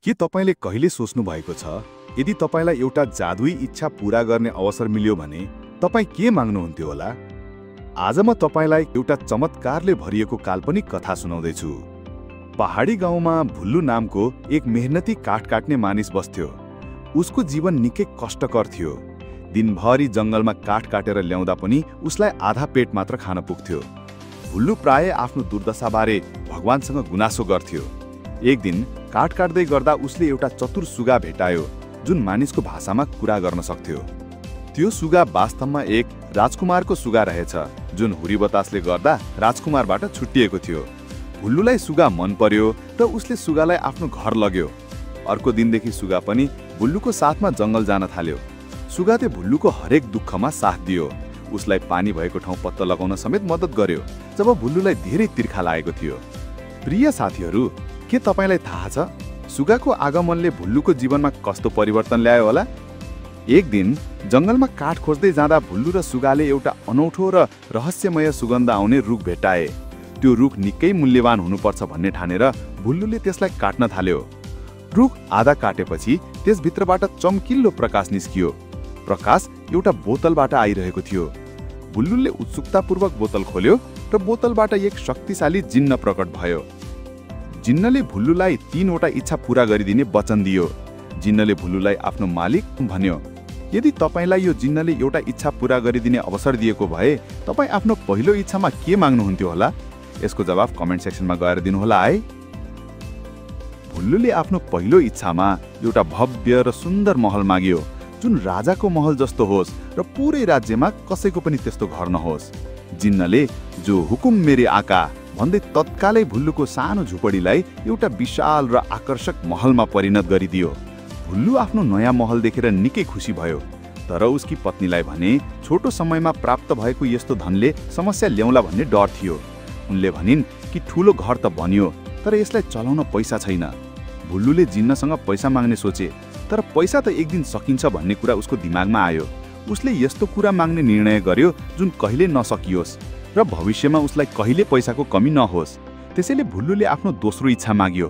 के तपाईले कहिले सोच्नु भएको छ यदि तपाईलाई एउटा जादुई इच्छा पूरा गर्ने अवसर मिल्यो भने तपाई के माग्नुहुन्थ्यो होला? आज म तपाईलाई एउटा चमत्कारले भरिएको काल्पनिक कथा सुनाउँदै छु। पहाडी गाउँमा भुल्लु नामको एक मेहनती काठ काट्ने मानिस बस्थ्यो। उसको जीवन निकै कष्टकर थियो। दिनभरि जंगलमा काठ काटेर ल्याउँदा पनि उसलाई आधा पेट मात्र खान पुग्थ्यो। भुल्लु प्राय आफ्नो दुर्दशाबारे भगवानसँग गुनासो गर्थ्यो। एक दिन काठ काट्दै गर्दा उसले एउटा चतुर सुगा भेटायो जुन मानिसको भाषामा कुरा गर्न सक्थ्यो। त्यो सुगा वास्तवमा एक राजकुमारको सुगा रहेछ जुन हुरी बतासले गर्दा राजकुमारबाट छुट्टिएको थियो। भुल्लुलाई सुगा मन पर्यो र उसले सुगालाई आफ्नो घर लग्यो। अर्को दिनदेखि सुगा पनि भुल्लुको साथमा जंगल जान थाल्यो। सुगाले भुल्लुको हरेक दुःखमा साथ दियो। उसलाई पानी भएको ठाउँ पत्ता लगाउन समेत मद्दत गर्यो जब भुल्लुलाई धेरै तिर्खा लागेको थियो। प्रिय साथीहरू, के तपाईलाई थाहा छ सुगाको आगमनले भुल्लुको जीवनमा कस्तो परिवर्तन ल्यायो होला? एक दिन जंगलमा काठ खोज्दै जाँदा भुल्लु र सुगाले एउटा अनौठो र रहस्यमय सुगन्ध आउने रुख भेटाए। त्यो रुख निकै मूल्यवान हुनुपर्छ भन्ने ठानेर भुल्लुले त्यसलाई काट्न थाल्यो। रुख आधा काटेपछि त्यसभित्रबाट चम्किलो प्रकाश निस्कियो। प्रकाश एउटा बोतलबाट आइरहेको थियो। भुल्लुले उत्सुकतापूर्वक बोतल खोल्यो र बोतलबाट एक शक्तिशाली जिन्न प्रकट भयो। जिन्नले भुल्लुलाई 3वटा इच्छा पूरा गरिदिने वचन दियो। जिन्नले भुल्लुलाई आफ्नो मालिक भन्यो। यदि तपाईलाई यो जिन्नले एउटा इच्छा पूरा गरिदिने अवसर दिएको भए तपाई आफ्नो पहिलो इच्छामा के माग्नुहुन्थ्यो होला? यसको जवाफ कमेन्ट सेक्सनमा गएर दिनुहोला है। भुल्लुले आफ्नो पहिलो इच्छामा एउटा भव्य र सुन्दर महल माग्यो जुन राजाको महल जस्तो होस् र पुरै राज्यमा कसैको पनि त्यस्तो घर नहोस्। जिन्नले जो हुकुम मेरे आका भन्दै तत्कालै भुल्लुको सानो झुपडीलाई एउटा विशाल र आकर्षक महलमा परिणत गरिदियो। भुल्लु आफ्नो नयाँ महल देखेर निकै खुसी भयो, तर उसकी पत्नीलाई भने छोटो समयमा प्राप्त भएको यस्तो धनले समस्या ल्याउला भन्ने डर थियो। उनले भनिन् कि ठूलो घर त बन्यो तर यसलाई चलाउन पैसा छैन। भुल्लुले जिन्नसँग पैसा माग्ने सोचे, तर पैसा त एक दिन सकिन्छ भन्ने कुरा उसको दिमागमा आयो। उसले यस्तो कुरा माग्ने निर्णय गर्यो जुन कहिले नसकियोस् र भविष्यमा उसलाई कहिले पैसाको कमी नहोस्। त्यसैले भुल्लुले आफ्नो दोस्रो इच्छा माग्यो।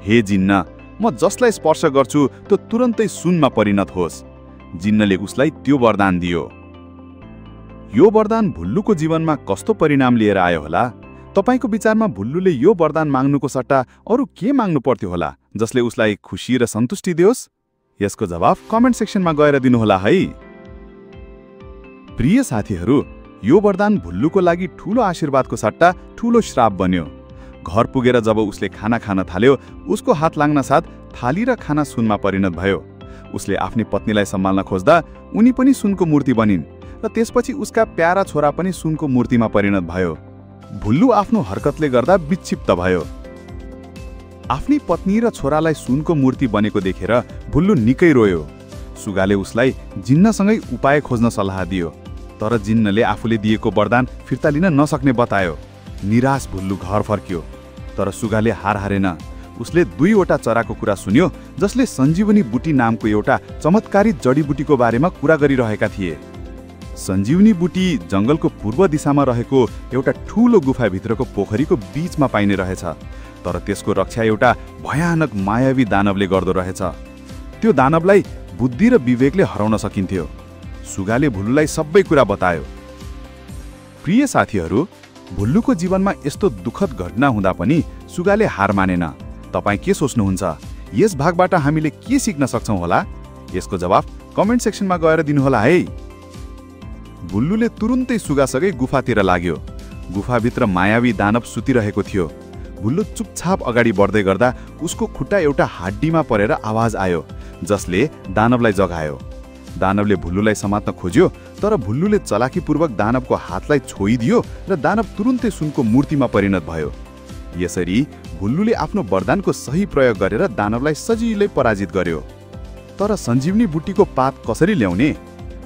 हे जिन्न, म जसलाई स्पर्श गर्छु त्यो तुरन्तै सुनमा परिणत होस्। जिन्नले उसलाई त्यो वरदान दियो। यो वरदान भुल्लुको जीवनमा कस्तो परिणाम लिएर आयो होला? तपाईको विचारमा भुल्लुले यो वरदान माग्नुको सट्टा अरू के माग्नु पर्थ्यो होला जसले उसलाई खुसी र सन्तुष्टि दियोस्? यसको जवाफ कमेन्ट सेक्सनमा गएर दिनुहोला है। प्रिय साथीहरू, यो वरदान भुल्लुको लागि ठूलो आशीर्वादको सट्टा ठूलो श्राप बन्यो। घर पुगेर जब उसले खाना खान थाल्यो, उसको हात लाग्न साथ थाली र खाना सुनमा परिणत भयो। उसले आफ्नी पत्नीलाई सम्हाल्न खोज्दा उनी पनि सुनको मूर्ति बनिन् र त्यसपछि उसका प्यारा छोरा पनि सुनको मूर्तिमा परिणत भयो। भुल्लु आफ्नो हरकतले गर्दा विक्षिप्त भयो। आफ्नी पत्नी र छोरालाई सुनको मूर्ति बनेको देखेर भुल्लु निकै रोयो। सुगाले उसलाई जिन्नसँगै उपाय खोज्न सल्लाह दियो, तर जिन्नले आफूले दिएको वरदान फिर्ता लिन नसक्ने बतायो। निराश भुल्लु घर फर्क्यो, तर सुगाले हार हारेन। उसले 2वटा चराको कुरा सुन्यो जसले सञ्जीवनी बुटी नामको एउटा चमत्कारी जडीबुटीको बारेमा कुरा गरिरहेका थिए। सञ्जीवनी बुटी जंगलको पूर्व दिशामा रहेको एउटा ठूलो गुफाभित्रको पोखरीको बीचमा पाइने रहेछ, तर त्यसको रक्षा एउटा भयानक मायावी दानवले गर्दो रहेछ। त्यो दानवलाई बुद्धि र विवेकले हराउन सकिन्थ्यो। सुगाले भुल्लुलाई सबै कुरा बतायो। प्रिय साथीहरू, भुल्लुको जीवनमा यस्तो दुःखद घटना हुँदा पनि सुगाले हार मानेन। तपाई के सोच्नुहुन्छ? यस भागबाट हामीले के सिक्न सक्छौं होला? यसको जवाफ कमेन्ट सेक्सनमा गएर दिनुहोला है। भुल्लुले तुरुन्तै सुगासँगै गुफातिर लाग्यो। गुफाभित्र मायावी दानव सुतिरहेको थियो। भुल्लु चुपचाप अगाडि बढ्दै गर्दा उसको खुट्टा एउटा हड्डीमा परेर आवाज आयो जसले दानवलाई जगायो। दानवले भुल्लुलाई समात्न खोज्यो, तर भुल्लुले चलाकीपूर्वक दानवको हातलाई छोइदियो र दानव तुरुन्तै सुनको मूर्तिमा परिणत भयो। यसरी भुल्लुले आफ्नो वरदानको सही प्रयोग गरेर दानवलाई सजिलै पराजित गर्यो। तर सञ्जीवनी बुटीको पात कसरी ल्याउने?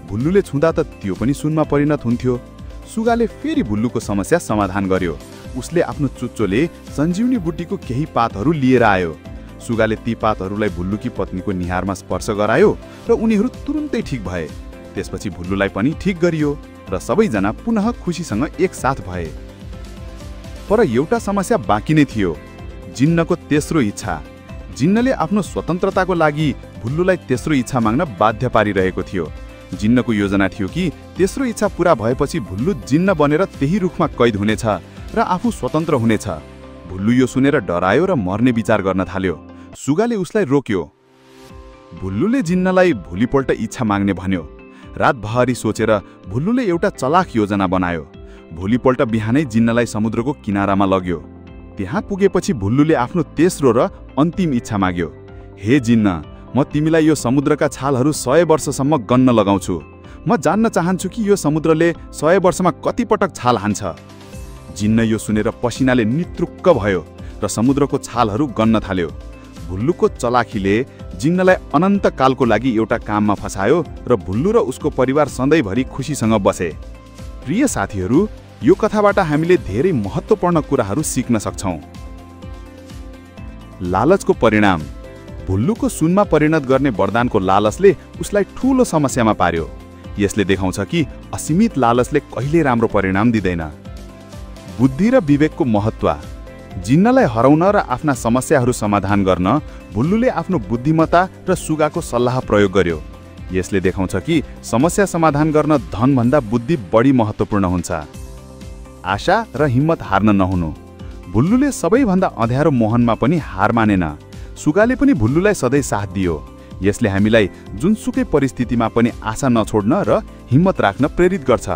भुल्लुले छुँदा त त्यो पनि सुनमा परिणत हुन्थ्यो। सुगाले फेरि भुल्लुको समस्या समाधान गर्यो। उसले आफ्नो चुच्चोले सञ्जीवनी बुटीको केही पातहरू लिएर आयो। सुगाले ती पातहरूलाई भुल्लुकी पत्नीको निहारमा स्पर्श गरायो र उनीहरू तुरुन्तै ठिक भए। त्यसपछि भुल्लुलाई पनि ठिक गरियो र सबैजना पुनः खुसीसँग एकसाथ भए। पर एउटा समस्या बाँकी नै थियो। जिन्नको तेस्रो इच्छा। जिन्नले आफ्नो स्वतन्त्रताको लागि भुल्लुलाई तेस्रो इच्छा माग्न बाध्य पारिरहेको थियो। जिन्नको योजना थियो कि तेस्रो इच्छा पूरा भएपछि भुल्लु जिन्न बनेर त्यही रुखमा कैद हुनेछ र आफू स्वतन्त्र हुनेछ। भुल्लु यो सुनेर डरायो र मर्ने विचार गर्न थाल्यो। सुगाले उसलाई रोक्यो। भुल्लुले जिन्नलाई भोलिपल्ट इच्छा माग्ने भन्यो। रातभरि सोचेर भुल्लुले एउटा चलाख योजना बनायो। भोलिपल्ट बिहानै जिन्नलाई समुद्रको किनारामा लग्यो। त्यहाँ पुगेपछि भुल्लुले आफ्नो तेस्रो र अन्तिम इच्छा माग्यो। हे जिन्न, म तिमीलाई यो समुद्रका छालहरू 100 वर्षसम्म गन्न लगाउँछु। म जान्न चाहन्छु कि यो समुद्रले 100 वर्षमा कति पटक छाल हान्छ। जिन्न यो सुनेर पसिनाले नित्रुक्क भयो र समुद्रको छालहरू गन्न थाल्यो। भुल्लुको चलाखीले जिन्नलाई अनन्त कालको लागि एउटा काममा फसायो र भुल्लु र उसको परिवार सधैँभरि खुसीसँग बसे। प्रिय साथीहरू, यो कथाबाट हामीले धेरै महत्त्वपूर्ण कुराहरू सिक्न सक्छौँ। लालचको परिणाम। भुल्लुको सुनमा परिणत गर्ने वरदानको लालचले उसलाई ठूलो समस्यामा पार्यो। यसले देखाउँछ कि असीमित लालचले कहिले राम्रो परिणाम दिँदैन। बुद्धि र विवेकको महत्त्व। जिन्नलाई हराउन र आफ्ना समस्याहरू समाधान गर्न भुल्लुले आफ्नो बुद्धिमत्ता र सुगाको सल्लाह प्रयोग गर्यो। यसले देखाउँछ कि समस्या समाधान गर्न धनभन्दा बुद्धि बढी महत्त्वपूर्ण हुन्छ। आशा र हिम्मत हार्न नहुनु। भुल्लुले सबैभन्दा अँध्यारो मोहनमा पनि हार मानेन। सुगाले पनि भुल्लुलाई सधैँ साथ दियो। यसले हामीलाई जुनसुकै परिस्थितिमा पनि आशा नछोड्न र हिम्मत राख्न प्रेरित गर्छ।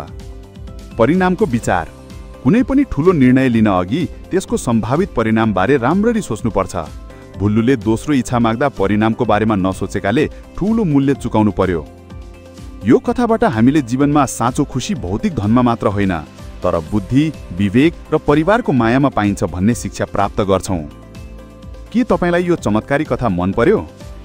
परिणामको विचार। कुनै पनि ठूलो निर्णय लिन अघि त्यसको सम्भावित परिणामबारे राम्ररी सोच्नुपर्छ। भुल्लुले दोस्रो इच्छा माग्दा परिणामको बारेमा नसोचेकाले ठूलो मूल्य चुकाउनु पर्यो। यो कथाबाट हामीले जीवनमा साँचो खुसी भौतिक धनमा मात्र होइन, तर बुद्धि, विवेक र परिवारको मायामा पाइन्छ भन्ने शिक्षा प्राप्त गर्छौँ। के तपाईलाई यो चमत्कारी कथा मन पर्यो?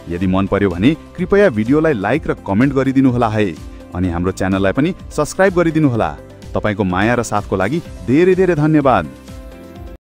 यदि मन पर्यो भने कृपया भिडियोलाई लाइक र कमेन्ट गरिदिनुहोला है, अनि हाम्रो च्यानललाई पनि सब्स्क्राइब गरिदिनुहोला। तपाईको माया र साथको लागि धेरै धेरै धन्यवाद।